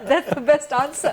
That's the best answer.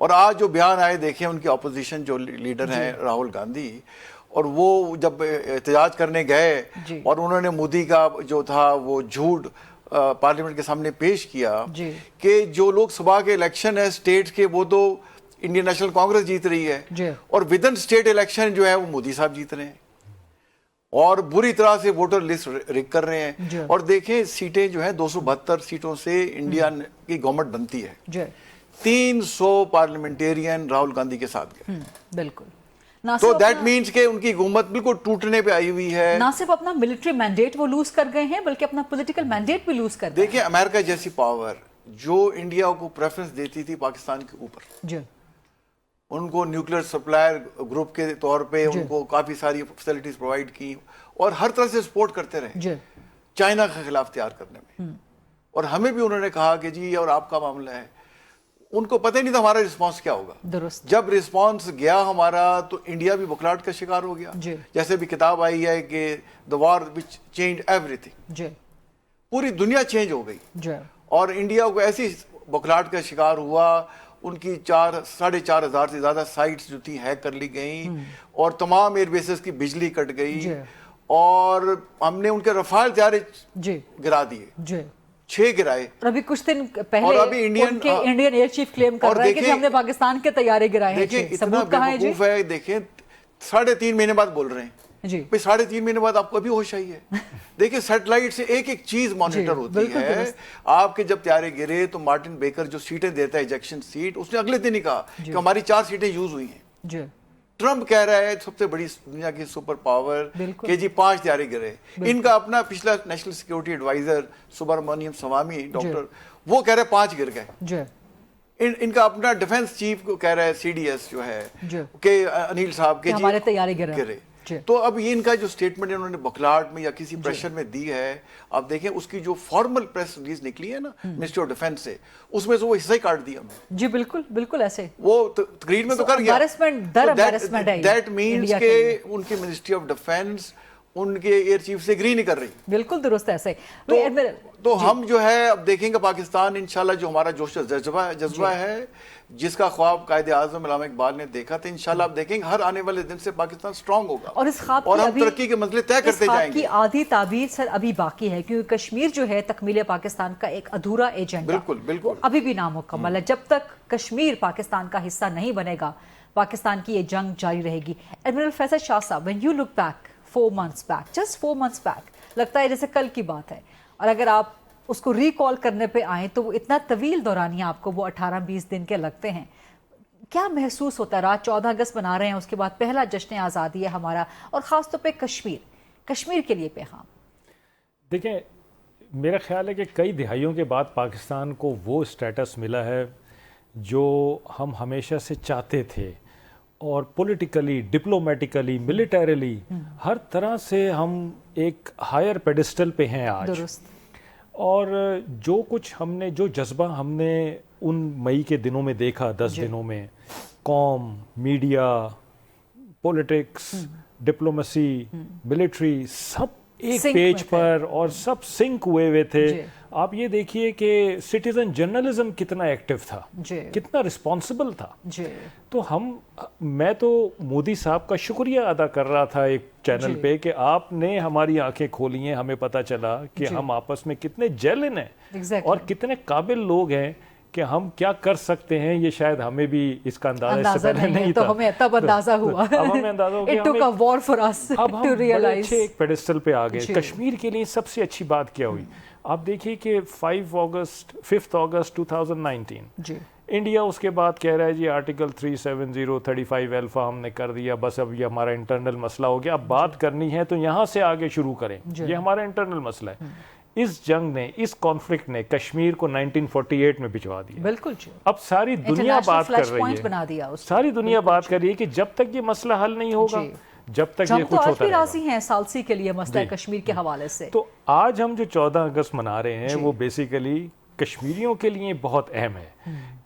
اور آج جو بیان آئے دیکھیں ان کی اپوزیشن جو لیڈر ہیں راہل گاندھی، اور وہ جب احتجاج کرنے گئے اور انہوں نے مودی کا جو تھا وہ جھوٹ پارلیمنٹ کے سامنے پیش کیا کہ جو لوگ صبح کے الیکشن ہے اسٹیٹ کے وہ تو انڈین نیشنل کانگریس جیت رہی ہے اور ود ان اسٹیٹ الیکشن جو ہے وہ مودی صاحب جیت رہے ہیں اور بری طرح سے ووٹر لسٹ ریگ کر رہے ہیں. اور دیکھیں سیٹیں جو ہیں 272 سیٹوں سے انڈیا کی گورنمنٹ بنتی ہے. 300 پارلیمنٹیرین راہل گاندھی کے ساتھ گئے. بالکل. تو دیٹ مینس کہ ان کی حکومت بالکل ٹوٹنے پہ آئی ہوئی ہے. نہ صرف اپنا ملٹری مینڈیٹ وہ لوز کر گئے ہیں بلکہ اپنا پولیٹیکل مینڈیٹ بھی لوز کر گئے. دیکھیں امریکہ جیسی پاور جو انڈیا کو پریفرنس دیتی تھی پاکستان کے اوپر، ان کو نیوکلیر سپلائر گروپ کے طور پہ ان کو کافی ساری فیسلٹیز پرووائڈ کی اور ہر طرح سے سپورٹ کرتے رہے چائنا کے خلاف تیار کرنے میں. اور ہمیں بھی انہوں نے کہا کہ جی اور آپ کا معاملہ ہے. ان کو پتہ ہی نہیں تھا ہمارا رسپانس کیا ہوگا. جب رسپانس گیا ہمارا تو انڈیا بھی بکھلاہٹ کا شکار ہو گیا. جیسے بھی کتاب آئی ہے کہ دا وار وچ چینج ایوری تھنگ، پوری دنیا چینج ہو گئی اور انڈیا کو ایسی بکھلاہٹ کا شکار ہوا. ان کی 4,500 سے زیادہ سائٹس جو تھی ہیک کر لی گئیں اور تمام ایئر بیسز کی بجلی کٹ گئی اور ہم نے ان کے رفال طیارے گرا دیے، 6 گرائے. اور ابھی کچھ دن پہلے انڈین ایئر چیف کلیم کر رہا ہے کہ ہم نے پاکستان کے طیارے گرائے ہیں. دیکھیں اتنا بیوقوف ہے. دیکھیں 3.5 مہینے بعد بول رہے ہیں. 3.5 مہینے بعد آپ کو ابھی ہوش آئی ہے. دیکھیں سیٹلائٹ سے ایک ایک چیز مانیٹر ہوتی ہے. آپ کے جب طیارے گرے تو مارٹن بیکر جو سیٹیں دیتا ہے ایجیکشن سیٹ، اس نے اگلے دن ہی کہا کہ ہماری 4 سیٹیں یوز ہوئی ہیں. ٹرمپ کہہ رہا ہے سب سے بڑی دنیا کی سپر پاور کہ جی 5 طیارے گرے. ان کا اپنا پچھلا national security advisor Subramanian Swamy doctor وہ کہہ رہے 5 گر گئے. ان کا اپنا ڈیفنس چیف کو کہہ رہا ہے CDS جو ہے کہ انیل صاحب کے ہمارے طیارے گرے. تو اب یہ ان کا جو سٹیٹمنٹ انہوں نے بکھلاہٹ میں یا کسی پریشر میں دی ہے، آپ دیکھیں اس کی جو فارمل پریس ریلیز نکلی ہے نا منسٹری آف ڈیفنس سے، اس میں سے وہ حصہ ہی کاٹ دیا ہم نے. جی بالکل بالکل ایسے وہ تقریر میں تو کر گیا. دیٹ مینس کہ ان کی منسٹری آف ڈیفنس ان کے ایئر چیف سے اگری نہیں کر رہی. بالکل درست ایسے. تو ہم جو ہے اب دیکھیں گے پاکستان انشاءاللہ جو ہمارا جوش و جذبہ ہے جس کا خواب قائد اعظم علامہ اقبال نے دیکھا تھا، انشاءاللہ آپ دیکھیں گے ہر آنے والے دن سے پاکستان سٹرونگ ہوگا اور اس خواب اور ہم ترقی کے منزلیں طے کرتے جائیں گے. اس خواب کی آدھی تعبیر سر ابھی باقی ہے کیونکہ کشمیر جو ہے تکمیل پاکستان کا ایک ادھورا ایجنڈا بالکل ابھی بھی نامکمل ہے. جب تک کشمیر پاکستان کا حصہ نہیں بنے گا پاکستان کی یہ جنگ جاری رہے گی. ایڈمرل فیصل شاہ صاحب، when you look back 4 months back, just 4 months back، لگتا ہے جیسے کل کی بات ہے، اور اگر آپ اس کو ریکال کرنے پہ آئیں تو وہ اتنا طویل دورانیہ آپ کو وہ 18-20 دن کے لگتے ہیں. کیا محسوس ہوتا ہے؟ رات 14 اگست بنا رہے ہیں، اس کے بعد پہلا جشن آزادی ہے ہمارا، اور خاص طور پہ کشمیر کے لیے پیغام. دیکھیں میرا خیال ہے کہ کئی دہائیوں کے بعد پاکستان کو وہ اسٹیٹس ملا ہے جو ہم ہمیشہ سے چاہتے تھے، اور پولیٹیکلی، ڈپلومیٹیکلی، ملیٹریلی ہر طرح سے ہم ایک ہائر پیڈسٹل پہ ہیں آج. درست. اور جو کچھ ہم نے، جو جذبہ ہم نے ان مئی کے دنوں میں دیکھا، 10 دنوں میں، قوم، میڈیا، پولیٹکس، ڈپلومیسی، ملٹری، سب ایک پیج پر اور سب سنک ہوئے تھے. آپ یہ دیکھیے کہ سٹیزن جرنلزم کتنا ایکٹیو تھا، کتنا رسپانسبل تھا. تو میں تو مودی صاحب کا شکریہ ادا کر رہا تھا ایک چینل پہ کہ آپ نے ہماری آنکھیں کھولی ہیں. ہمیں پتہ چلا کہ ہم آپس میں کتنے جیلن ہیں اور کتنے قابل لوگ ہیں کہ ہم کیا کر سکتے ہیں. یہ شاید ہمیں بھی اس کا اندازہ اس سے پہلے نہیں تھا. تو ہمیں تب اندازہ ہوا. اب ہمیں اندازہ ہو گیا. It took a war for us to realize. اچھے ایک پیڈسٹل پہ آ گئے. کشمیر کے لیے سب سے اچھی بات کیا ہوئی؟ آپ دیکھیے کہ 5 اگست 2019 انڈیا اس کے بعد کہہ رہا ہے جی آرٹیکل 370 35 الفا ہم نے کر دیا، بس اب یہ ہمارا انٹرنل مسئلہ ہو گیا، اب بات کرنی ہے تو یہاں سے آگے شروع کریں، یہ ہمارا انٹرنل مسئلہ ہے. اس جنگ نے، اس کانفلکٹ نے کشمیر کو 1948 میں بھجوا دیا. بالکل. اب ساری دنیا بات کر رہی ہے، ساری دنیا بات کر رہی ہے کہ جب تک یہ مسئلہ حل نہیں ہوگا، جب تک یہ کچھ ہوتا ہے. ہم راضی ہیں سالسی کے لیے مسئلہ کشمیر کے حوالے سے. تو آج ہم جو 14 اگست منا رہے ہیں وہ بیسیکلی کشمیریوں کے لیے بہت اہم ہے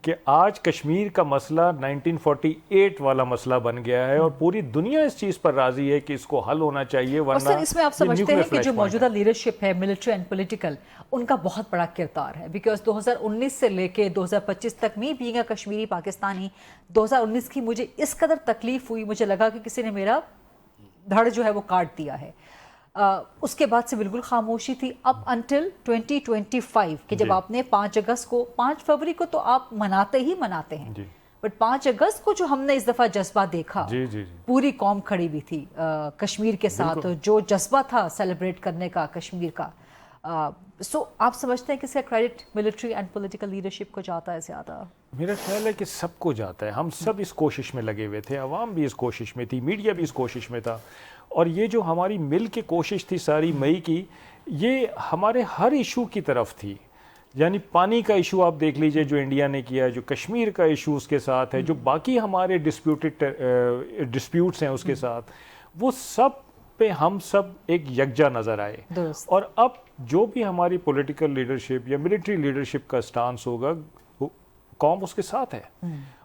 کہ آج کشمیر کا مسئلہ 1948 والا مسئلہ بن گیا ہے اور پوری دنیا اس چیز پر راضی ہے کہ اس کو حل ہونا چاہیے، ورنہ اور اس میں آپ سمجھتے ہیں کہ جو موجودہ لیڈرشپ ہے ملٹری اینڈ پولیٹیکل، ان کا بہت بڑا کردار ہے، بیکاز 2019 سے لے کے 2025 تک میں بینگ اے کشمیری پاکستانی 2019 کی مجھے اس قدر تکلیف ہوئی، مجھے لگا کہ کسی نے میرا دھڑ جو ہے وہ کاٹ دیا ہے. اس کے بعد سے بالکل خاموشی تھی اب انٹل 2025 کہ جب آپ نے 5 اگست کو 5 فروری کو تو آپ مناتے ہی مناتے ہیں، بٹ 5 اگست کو جو ہم نے اس دفعہ جذبہ دیکھا، پوری قوم کھڑی ہوئی تھی کشمیر کے ساتھ، جو جذبہ تھا سیلیبریٹ کرنے کا کشمیر کا، سو آپ سمجھتے ہیں کہ اس کا credit military and political leadership کو جاتا ہے زیادہ؟ میرا خیال ہے کہ سب کو جاتا ہے، ہم سب اس کوشش میں لگے ہوئے تھے، عوام بھی اس کوشش میں تھی، میڈیا بھی اس کوشش میں تھا، اور یہ جو ہماری مل کے کوشش تھی ساری مئی کی، یہ ہمارے ہر ایشو کی طرف تھی. یعنی پانی کا ایشو آپ دیکھ لیجئے جو انڈیا نے کیا ہے، جو کشمیر کا ایشو اس کے ساتھ ہے، جو باقی ہمارے ڈسپیوٹس ہیں اس کے ساتھ، وہ سب پہ ہم سب ایک یکجا نظر آئے. اور اب جو بھی ہماری پولیٹیکل لیڈرشپ یا ملٹری لیڈرشپ کا سٹانس ہوگا، قوم اس کے ساتھ ہے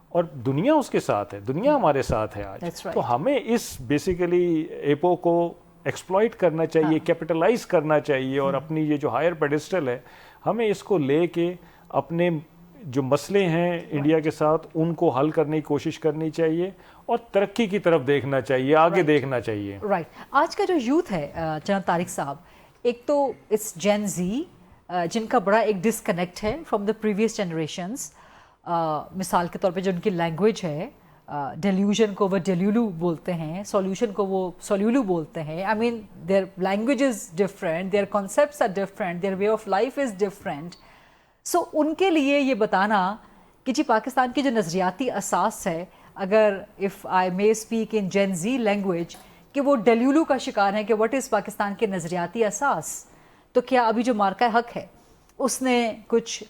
اور دنیا اس کے ساتھ ہے، دنیا ہمارے ساتھ ہے آج. تو ہمیں اس بیسیکلی ایپو کو ایکسپلائٹ کرنا چاہیے، کیپٹلائز کرنا چاہیے، اور اپنی یہ جو ہائر پیڈسٹل ہے ہمیں اس کو لے کے اپنے جو مسئلے ہیں انڈیا کے ساتھ ان کو حل کرنے کی کوشش کرنی چاہیے اور ترقی کی طرف دیکھنا چاہیے، آگے دیکھنا چاہیے. رائٹ. آج کا جو یوتھ ہے جناب طارق صاحب، ایک تو اٹس جین زی جن کا بڑا ایک ڈسکنیکٹ ہے فرام دا پریویس جنریشنز. مثال کے طور پہ جو ان کی لینگویج ہے، ڈیلیوژن کو وہ ڈیلیولو بولتے ہیں، سولوشن کو وہ سولیولو بولتے ہیں. I mean their language is different, their concepts are different, their way of life is different. So ان کے لیے یہ بتانا کہ جی پاکستان کی جو نظریاتی اساس ہے، اگر if I may speak in Gen Z language, کہ وہ ڈیلیولو کا شکار ہیں کہ واٹ از پاکستان کے نظریاتی اساس. تو کیا ابھی جو مارکہ حق ہے اس نے کچھ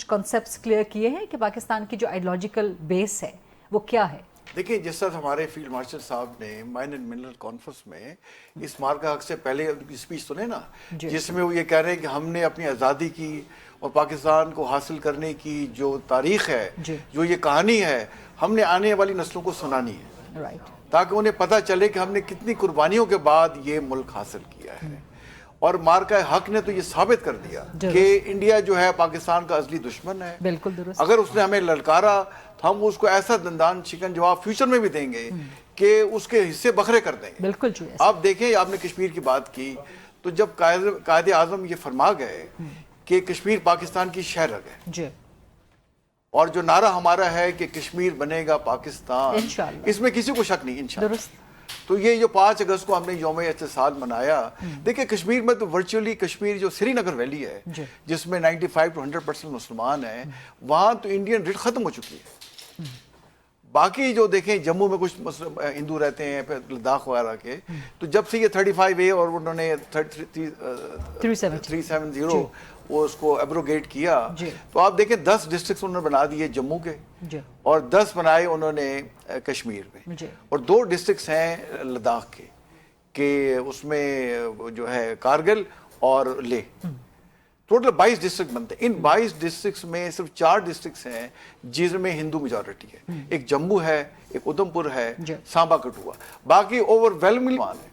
کانسیپٹس کلیئر کیے ہیں کہ پاکستان کی جو آئیڈیالوجیکل بیس ہے وہ کیا ہے؟ دیکھیں، جس طرح ہمارے فیلڈ مارشل صاحب نے مائن اینڈ منرل کانفرنس میں اس مارکہ حق سے پہلے ان کی اسپیچ سنے نا، جس میں وہ یہ کہہ رہے ہیں کہ ہم نے اپنی آزادی کی اور پاکستان کو حاصل کرنے کی جو تاریخ ہے، جو یہ کہانی ہے، ہم نے آنے والی نسلوں کو سنانی ہے، تاکہ انہیں پتہ چلے کہ ہم نے کتنی قربانیوں کے بعد یہ ملک حاصل کیا ہے. اور مارکہ حق نے تو یہ ثابت کر دیا کہ انڈیا جو ہے پاکستان کا ازلی دشمن ہے. بالکل درست. اگر اس نے ہمیں للکارا تو ہم اس کو ایسا دندان شکن جواب فیوچر میں بھی دیں گے کہ اس کے حصے بکھرے کر دیں گے. بالکل. آپ دیکھیں، آپ نے کشمیر کی بات کی، تو جب قائد اعظم یہ فرما گئے کہ کشمیر پاکستان کی شہ رگ ہے، اور جو نعرہ ہمارا ہے کہ کشمیر بنے گا پاکستان، اس میں کسی کو شک نہیں انشاءاللہ. تو یہ جو 5 اگست کو ہم نے یوم اتصال منایا، دیکھیں کشمیر میں تو ورچولی کشمیر جو سری نگر ویلی ہے جس میں 95 to 100% مسلمان ہیں، وہاں تو انڈین ریٹ ختم ہو چکی ہے. باقی جو دیکھیں جموں میں کچھ ہندو رہتے ہیں، پھر لداخ وغیرہ کے، تو جب سے یہ 35A اور انہوں نے 370 وہ اس کو ایبروگیٹ کیا، تو آپ دیکھیں 10 ڈسٹرکٹس انہوں نے بنا دیے جموں کے، اور 10 بنائے انہوں نے کشمیر میں، اور 2 ڈسٹرکٹس ہیں لداخ کے، کہ اس میں جو ہے کارگل اور لیہ. ٹوٹل 22 ڈسٹرکٹ بنتے ہیں. ان 22 ڈسٹرکٹس میں صرف 4 ڈسٹرکٹس ہیں جن میں ہندو میجورٹی ہے. ایک جموں ہے، ایک ادھمپور ہے، سانبا کٹھوعہ، باقی اوور ویلمنگ ہے.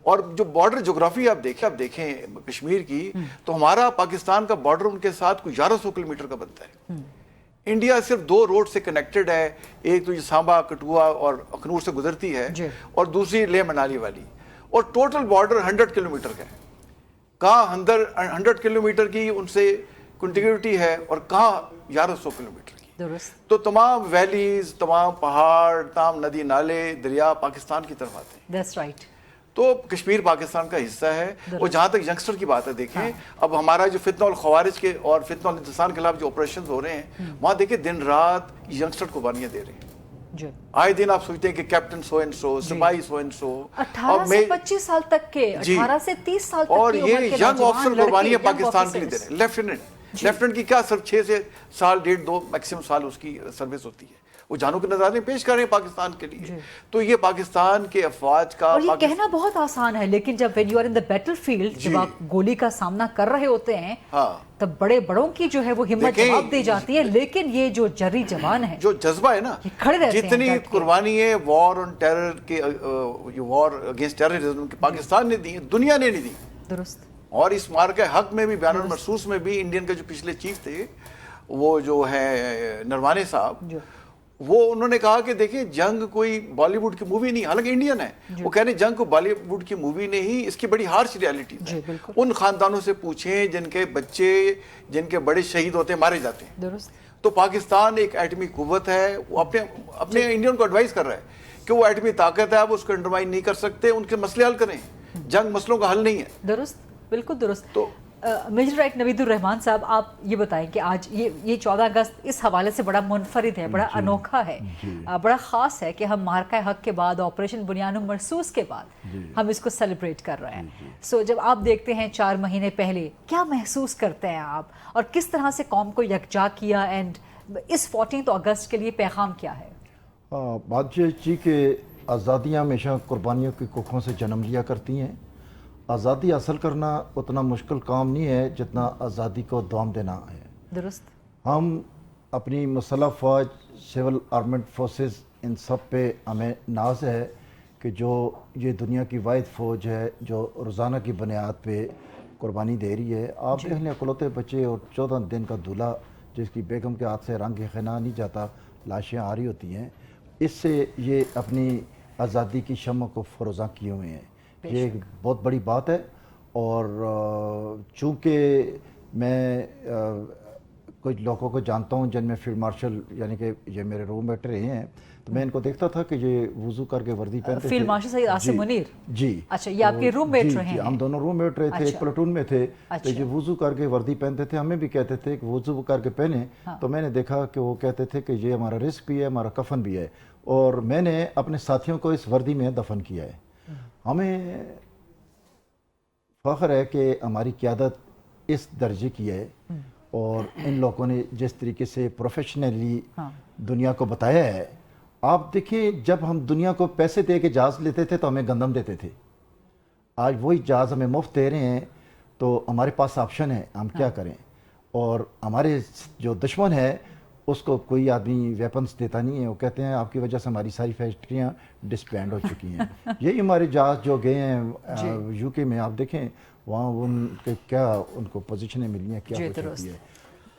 اور جو بارڈر جغرافی آپ دیکھیں کشمیر کی، تو ہمارا پاکستان کا بارڈر ان کے ساتھ کوئی 1100 کلومیٹر کا بنتا ہے. انڈیا صرف 2 روڈ سے کنیکٹڈ ہے، ایک تو یہ سانبا کٹھوعہ اور اخنور سے گزرتی ہے، اور دوسری لیہ منالی والی، اور ٹوٹل بارڈر 100 کلومیٹر کا ہے. کہاں 100 کلومیٹر کی ان سے کنٹینیوٹی ہے اور کہاں 1100 کلومیٹر کی. تو تمام ویلیز، تمام پہاڑ، تمام ندی نالے، دریا پاکستان کی طرف آتے ہیں. That's right. تو کشمیر پاکستان کا حصہ ہے. اور جہاں تک ینگسٹر کی بات ہے، دیکھیں اب ہمارا جو فتنہ الخوارج کے اور فتنہ الانتسان کے خلاف جو آپریشنز ہو رہے ہیں، وہاں دیکھیں دن رات ینگسٹر قربانیاں دے رہے ہیں. آئے دن آپ سوچتے ہیں کہ کیپٹن سو اینڈ سو، سپاہی سو اینڈ سو، 18 سے 25 سال تک کے، 18 سے 30 سال تک کی اور عمر یہ کے ینگ آفیسر قربانیاں لڑکے، پاکستان کے لیے دے رہے ہیں. لیفٹیننٹ کی کیا صرف 6 سے سال 1.5 2 میکسیمم سال اس کی سروس ہوتی ہے. وہ جانوں کے نذرانے پیش کر رہے ہیں پاکستان کے لیے. تو یہ پاکستان کے افواج کا, اور یہ کہنا بہت آسان ہے, لیکن جب when you are in the battlefield, جب آپ گولی کا سامنا کر رہے ہوتے ہیں تب بڑے بڑوں کی جو ہے وہ ہمت جواب دی جاتی ہے, لیکن یہ جو جری جوان ہے, جو جذبہ ہے نا, جتنی قربانی ہے وار آن ٹیرر کے, وار اگینسٹ ٹیررزم کے پاکستان نے دی, دنیا نے نہیں دی. درست. اور اس مارکہ حق میں بھی, بیان المرصوص میں بھی, انڈین کے جو پچھلے چیف تھے وہ جو ہے نروانے صاحب, وہ انہوں نے کہا کہ دیکھیں جنگ کوئی بالی ووڈ کی مووی نہیں, حالانکہ انڈین ہے, وہ کہہ رہے ہیں جنگ کو بالی ووڈ کی مووی نہیں, اس کی بڑی ہارش ریالٹی ہے. ان خاندانوں سے پوچھیں جن کے بچے, جن کے بڑے شہید ہوتے ہیں, مارے جاتے ہیں. درست. تو پاکستان ایک ایٹمی قوت ہے, وہ اپنے انڈین کو ایڈوائز کر رہا ہے کہ وہ ایٹمی طاقت ہے, آپ اس کو انڈرمائن نہیں کر سکتے, ان کے مسئلے حل کریں, جنگ مسئلوں کا حل نہیں ہے. درست, بالکل درست. تو میجر رائٹ نوید الرحمان صاحب, آپ یہ بتائیں کہ آج یہ 14 اگست اس حوالے سے بڑا منفرد ہے, بڑا انوکھا ہے, بڑا خاص ہے کہ ہم مارکہ حق کے بعد, آپریشن بنیان مرصوص کے بعد ہم اس کو سیلیبریٹ کر رہے ہیں. سو جب آپ دیکھتے ہیں 4 مہینے پہلے, کیا محسوس کرتے ہیں آپ, اور کس طرح سے قوم کو یکجا کیا, اینڈ اس 14 اگست کے لیے پیغام کیا ہے؟ بات یہ جی کہ آزادیاں ہمیشہ قربانیوں کی کوکھوں سے جنم لیا کرتی ہیں. آزادی حاصل کرنا اتنا مشکل کام نہیں ہے جتنا آزادی کو دوام دینا ہے. درست. ہم اپنی مسلح فوج, سول آرمڈ فورسز, ان سب پہ ہمیں ناز ہے کہ جو یہ دنیا کی واحد فوج ہے جو روزانہ کی بنیاد پہ قربانی دے رہی ہے. آپ دیکھ لیں اکلوتے بچے اور 14 دن کا دولہا جس کی بیگم کے ہاتھ سے رنگ خنا نہیں جاتا, لاشیں آ رہی ہوتی ہیں, اس سے یہ اپنی آزادی کی شمع کو فروزاں کیے ہوئے ہیں. یہ ایک بہت بڑی بات ہے. اور چونکہ میں کچھ لوگوں کو جانتا ہوں جن میں فیلڈ مارشل یعنی کہ یہ میرے روم میٹ رہے ہیں, تو میں ان کو دیکھتا تھا کہ یہ وضو کر کے وردی پہنتے تھے. Field marshal Syed Asim Munir. جی اچھا, یہ آپ کے روم میٹ رہے ہیں؟ ہم دونوں روم میٹ رہے تھے, ایک پلاٹون میں تھے. تو یہ وضو کر کے وردی پہنتے تھے, ہمیں بھی کہتے تھے کہ وضو کر کے پہنیں. تو میں نے دیکھا کہ وہ کہتے تھے کہ یہ ہمارا رزق بھی ہے, ہمارا کفن بھی ہے, اور میں نے اپنے ساتھیوں کو اس وردی میں دفن کیا ہے. ہمیں فخر ہے کہ ہماری قیادت اس درجے کی ہے, اور ان لوگوں نے جس طریقے سے پروفیشنلی دنیا کو بتایا ہے. آپ دیکھیں جب ہم دنیا کو پیسے دے کے جہاز لیتے تھے تو ہمیں گندم دیتے تھے, آج وہی جہاز ہمیں مفت دے رہے ہیں, تو ہمارے پاس آپشن ہے, ہم کیا کریں. اور ہمارے جو دشمن ہے اس کو کوئی آدمی ویپنز دیتا نہیں ہے, وہ کہتے ہیں آپ کی وجہ سے ہماری ساری فیکٹریاں ڈسبینڈ ہو چکی ہیں. یہی ہمارے جہاز جو گئے ہیں یو کے میں, آپ دیکھیں وہاں ان کے کیا ان کو پوزیشنیں ملی ہیں, کیا ہو چکی ہے.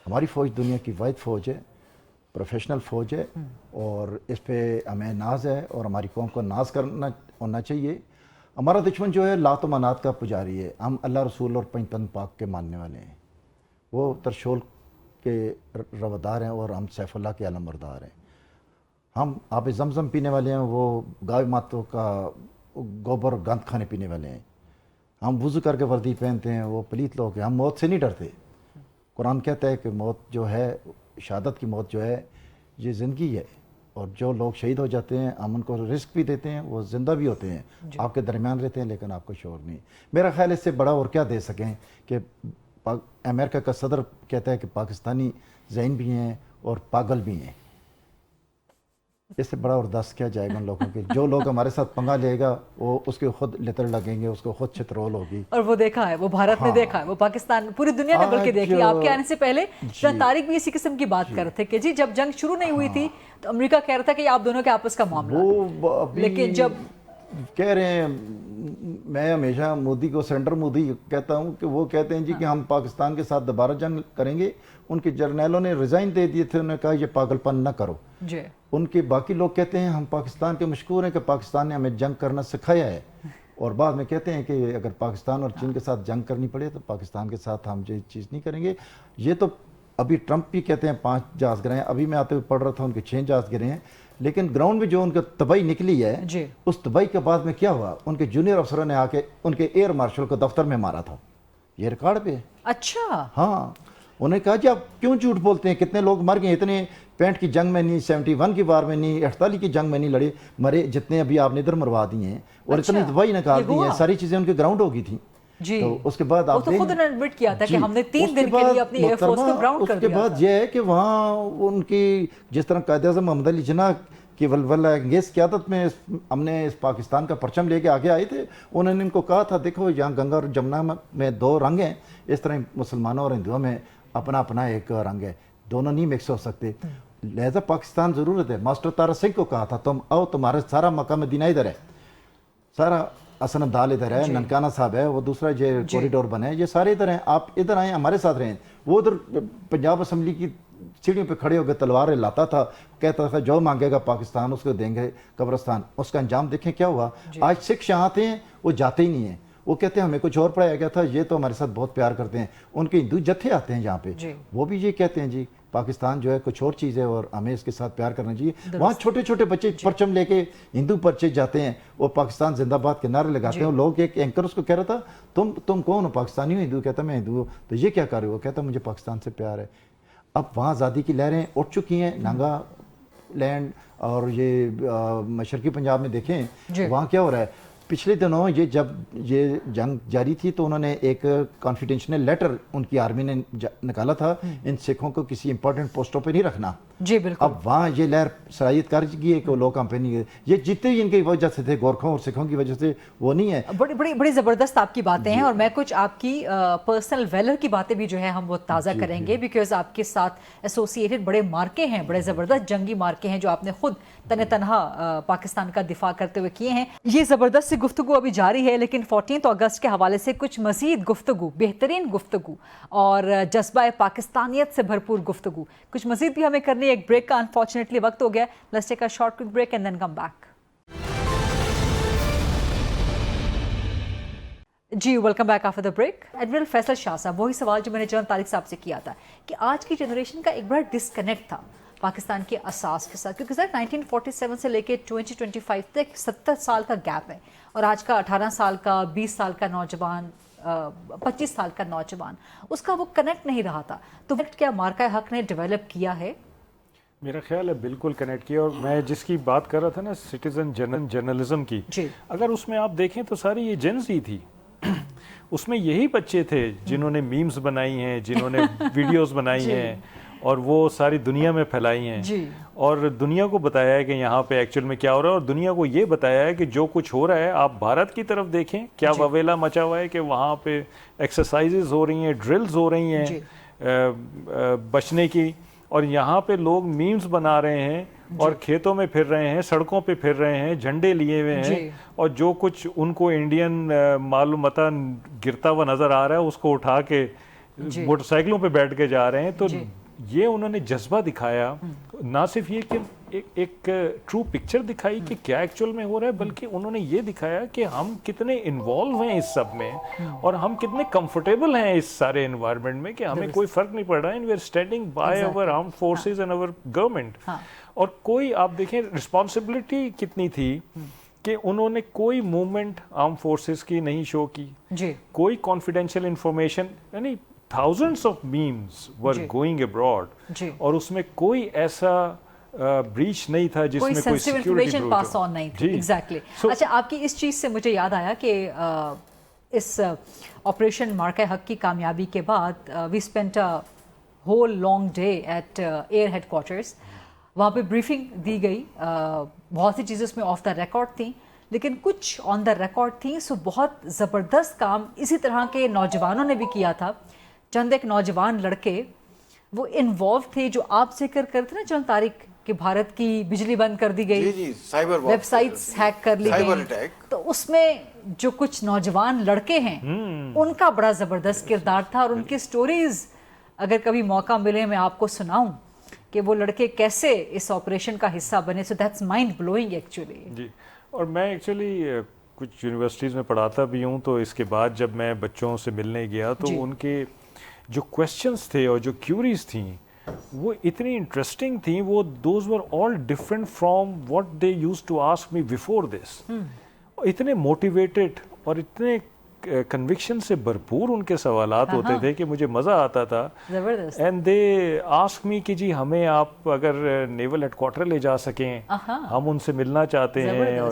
ہماری فوج دنیا کی واحد فوج ہے, پروفیشنل فوج ہے, اور اس پہ ہمیں ناز ہے, اور ہماری قوم کو ناز کرنا ہونا چاہیے. ہمارا دشمن جو ہے لات و منات کا پجاری ہے, ہم اللہ رسول اور پنجتن پاک کے ماننے والے ہیں. وہ ترشول کے روادار ہیں اور ہم سیف اللہ کے علمبردار ہیں. ہم آب زمزم پینے والے ہیں, وہ گائے ماتوں کا گوبر گند کھانے پینے والے ہیں. ہم وضو کر کے وردی پہنتے ہیں, وہ پلیت لوگ ہیں. ہم موت سے نہیں ڈرتے. قرآن کہتا ہے کہ موت جو ہے, شہادت کی موت جو ہے یہ زندگی ہے, اور جو لوگ شہید ہو جاتے ہیں ہم ان کو رزق بھی دیتے ہیں, وہ زندہ بھی ہوتے ہیں, آپ کے درمیان رہتے ہیں لیکن آپ کو شعور نہیں. میرا خیال اس سے بڑا اور کیا دے سکیں کہ امریکہ کا صدر کہتا ہے کہ پاکستانی ذہین بھی ہیں اور پاگل بھی ہیں. اس سے بڑا اور دس کیا جائے گا ان لوگوں کے. جو لوگ ہمارے ساتھ پنگا لے گا وہ اس کے خود لتر لگیں گے, اس کو خود چترول ہوگی. اور وہ دیکھا ہے, وہ بھارت نے دیکھا ہے, وہ پاکستان, پوری دنیا نے بلکہ دیکھی. آپ کے آنے سے پہلے طارق بھی اسی قسم کی بات کر رہے تھے کہ جی جب جنگ شروع نہیں ہوئی تھی تو امریکہ کہہ رہا تھا کہ آپ دونوں کے آپس کا معاملہ, لیکن جب کہہ رہے ہیں, میں ہمیشہ مودی کو سینٹر مودی کہتا ہوں کہ وہ کہتے ہیں جی کہ ہم پاکستان کے ساتھ دوبارہ جنگ کریں گے. ان کے جرنیلوں نے ریزائن دے دیے تھے, انہوں نے کہا یہ پاگل پن نہ کرو. ان کے باقی لوگ کہتے ہیں ہم پاکستان کے مشکور ہیں کہ پاکستان نے ہمیں جنگ کرنا سکھایا ہے, اور بعد میں کہتے ہیں کہ اگر پاکستان اور چین کے ساتھ جنگ کرنی پڑے تو پاکستان کے ساتھ ہم یہ چیز نہیں کریں گے. یہ تو ابھی ٹرمپ بھی کہتے ہیں 5 جہاز گرے ہیں, ابھی میں آتے ہوئے پڑھ رہا تھا ان کے 6 جہاز گرے ہیں. لیکن گراؤنڈ میں جو ان کا تباہی نکلی ہے, اس تباہی کے بعد میں کیا ہوا, ان کے جونیئر افسروں نے آ کے ان کے ایئر مارشل کو دفتر میں مارا تھا. یہ ریکارڈ پہ. اچھا, ہاں, انہوں نے کہا جی آپ کیوں جھوٹ بولتے ہیں, کتنے لوگ مر گئے, اتنے 65 کی جنگ میں نہیں, 71 کی وار میں نہیں, 48 کی جنگ میں نہیں مرے جتنے ابھی آپ نے ادھر مروا دیے ہیں, اور اتنے تباہی نکال دی ہیں. ساری چیزیں ان کے گراؤنڈ ہو گئی تھیں. جی تو اس کے بعد وہ آپ تو خود انہوں نے ایڈمٹ کیا تھا کہ ہم نے 3 دن کے لیے اپنی ایئر فورس کو گراؤنڈ کر دیا. اس کے بعد یہ ہے کہ وہاں ان کی جس طرح قائد اعظم محمد علی جناح کی ولولہ انگیز قیادت میں ہم نے اس پاکستان کا پرچم لے کے آگے آئے تھے. انہوں نے ان کو کہا تھا دیکھو یہاں گنگا اور جمنا میں 2 رنگ ہیں, اس طرح مسلمانوں اور ہندوؤں میں اپنا اپنا ایک رنگ ہے, دونوں نہیں مکس ہو سکتے, لہذا پاکستان ضرورت ہے. ماسٹر تارا سنگھ کو کہا تھا تم آؤ, تمہارا سارا مکہ مدینہ ادھر ہے, سارا حسن عبدال ادھر ہے, ننکانہ صاحب ہے, وہ دوسرا جو کوریڈور بنے ہیں, یہ سارے ادھر ہیں, آپ ادھر آئیں ہمارے ساتھ رہیں. وہ ادھر پنجاب اسمبلی کی سیڑھیوں پہ کھڑے ہو کے تلوار لاتا تھا, کہتا تھا جو مانگے گا پاکستان اس کو دیں گے قبرستان. اس کا انجام دیکھیں کیا ہوا. آج سکھ یہاں آتے ہیں وہ جاتے ہی نہیں ہیں, وہ کہتے ہیں ہمیں کچھ اور پڑھایا گیا تھا, یہ تو ہمارے ساتھ بہت پیار کرتے ہیں. ان کے ہندو جتھے آتے ہیں یہاں پہ, وہ بھی یہ کہتے ہیں جی پاکستان جو ہے کچھ اور چیز ہے اور ہمیں اس کے ساتھ پیار کرنا چاہیے. وہاں چھوٹے چھوٹے بچے پرچم لے کے ہندو پرچے جاتے ہیں, وہ پاکستان زندہ باد کے نعرے لگاتے ہیں. لوگ ایک اینکر اس کو کہہ رہا تھا تم کون ہو, پاکستانی ہو, ہندو, کہتا میں ہندو ہوں. تو یہ کیا کر رہے ہو, کہتا مجھے پاکستان سے پیار ہے. اب وہاں آزادی کی لہریں اٹھ چکی ہیں. نانگا لینڈ اور یہ مشرقی پنجاب میں دیکھیں وہاں کیا ہو رہا ہے. پچھلے دنوں یہ جب یہ جنگ جاری تھی تو انہوں نے ایک کانفیڈینشیل لیٹر ان کی آرمی نے نکالا تھا, ان سکھوں کو کسی امپورٹنٹ پوسٹوں پہ نہیں رکھنا. جی بالکل. اب وہاں یہ لہر صلاحیت کر گئی ہے کہ وہ لوگ کمپینی یہ جتنے ہی ان کی وجہ سے تھے, گورکھوں اور سکھوں کی وجہ سے وہ نہیں ہے. بڑی زبردست آپ کی باتیں ہیں, اور میں کچھ آپ کی پرسنل ویلر کی باتیں بھی جو ہے ہم وہ تازہ کریں گے, بیکاز آپ کے ساتھ ایسوسیٹڈ بڑے مارکے ہیں, بڑے زبردست جنگی مارکے ہیں جو آپ نے خود تنہا پاکستان کا دفاع کرتے ہوئے کیے ہیں. یہ زبردست سی گفتگو ابھی جاری ہے, لیکن 14 اگست کے حوالے سے کچھ مزید گفتگو, بہترین گفتگو اور جذبہ پاکستانیت سے بھرپور گفتگو کچھ مزید بھی ہمیں کرنی ہے. ایک بریک کا انفارچونیٹلی وقت ہو گیا. Let's take a short quick break and then come back. جی welcome back after the break. Admiral Faisal Shah Sahab, وہی سوال جو میں نے جنرل طارق صاحب سے کیا تھا کہ آج کی جنریشن کا ایک بڑا ڈسکنیکٹ تھا پاکستان کے اساس کے ساتھ, کیونکہ سر 1947 سے لے کے 2025 تک 70 سال کا گیپ ہے, اور آج کا 18 سال کا, 20 سال کا نوجوان, 25 سال کا نوجوان, اس کا وہ کنیکٹ نہیں رہا تھا. تو کیا مارکہ حق نے ڈیولپ کیا ہے؟ میرا خیال ہے بالکل کنیکٹ کیا. اور میں جس کی بات کر رہا تھا نا سٹیزن جرنلزم کی, اگر اس میں آپ دیکھیں تو ساری یہ جنز ہی تھی. اس میں یہی بچے تھے جنہوں نے میمز بنائی ہیں, جنہوں نے ویڈیوز بنائی ہیں اور وہ ساری دنیا میں پھیلائی ہیں, اور دنیا کو بتایا ہے کہ یہاں پہ ایکچوئل میں کیا ہو رہا ہے, اور دنیا کو یہ بتایا ہے کہ جو کچھ ہو رہا ہے آپ بھارت کی طرف دیکھیں کیا وویلا مچا ہوا ہے, کہ وہاں پہ ایکسرسائزز ہو رہی ہیں, ڈرلز ہو رہی ہیں بچنے کی, اور یہاں پہ لوگ میمز بنا رہے ہیں اور کھیتوں میں پھر رہے ہیں, سڑکوں پہ پھر رہے ہیں, جھنڈے لیے ہوئے ہیں, اور جو کچھ ان کو انڈین معلومات گرتا ہوا نظر آ رہا ہے اس کو اٹھا کے موٹر سائیکلوں پہ بیٹھ کے جا رہے ہیں. تو یہ انہوں نے جذبہ دکھایا, نہ صرف یہ کہ ایک ٹرو پکچر دکھائی کہ کیا ایکچوئل میں ہو رہا ہے, بلکہ انہوں نے یہ دکھایا کہ ہم کتنے انوالو ہیں اس سب میں, اور ہم کتنے کمفرٹیبل ہیں اس سارے انوائرمنٹ میں, کہ ہمیں کوئی فرق نہیں پڑ رہا ہے. And we are standing by our armed forces and our government. اور کوئی آپ دیکھیں رسپانسبلٹی کتنی تھی کہ انہوں نے کوئی موومنٹ آرم فورسز کی نہیں شو کی, کوئی کانفیڈینشیل انفارمیشن, یعنی thousands of memes were going abroad, اور اس میں کوئی ایسا بریچ نہیں تھا جس میں کوئی سیکیورٹی پاس آن نہیں تھی. ایگزیکٹلی. اچھا, آپ کی اس چیز سے مجھے یاد آیا کہ اس آپریشن مارکہ حق کی کامیابی کے بعد we spent a whole long day at air ہیڈ کوارٹرز. وہاں پہ بریفنگ دی گئی, بہت سی چیزیں اس میں آف دا ریکارڈ تھیں, لیکن کچھ آن دا ریکارڈ تھیں. سو بہت زبردست کام اسی طرح کے نوجوانوں نے بھی کیا تھا. چند ایک نوجوان لڑکے وہ انوالو تھے جو آپ ذکر کرتے نا چند طارق کہ بھارت کی بجلی بند کر دی گئی, ویب سائٹس ہیک کر لی گئی, تو اس میں جو کچھ نوجوان لڑکے ہیں ان کا بڑا زبردست کردار تھا, اور ان کی سٹوریز اگر کبھی موقع ملے میں آپ کو سناؤں کہ وہ لڑکے کیسے اس آپریشن کا حصہ بنے. So that's mind blowing actually. جی, اور میں ایکچولی کچھ یونیورسٹیز میں پڑھاتا بھی ہوں, تو اس کے بعد جب میں بچوں سے ملنے گیا تو ان کے جو کویسچنس تھے اور جو کیوریز تھیں وہ اتنی انٹرسٹنگ تھیں. وہ those were all different from what they used to ask me before this. اتنے موٹیویٹڈ اور اتنے کنوکشن سے بھرپور ان کے سوالات ہوتے تھے کہ مجھے مزہ آتا تھا. اینڈ دے آسک می کہ جی ہمیں آپ اگر نیول ہیڈ کوارٹر لے جا سکیں, ہم ان سے ملنا چاہتے ہیں. اور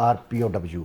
RPOW।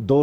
2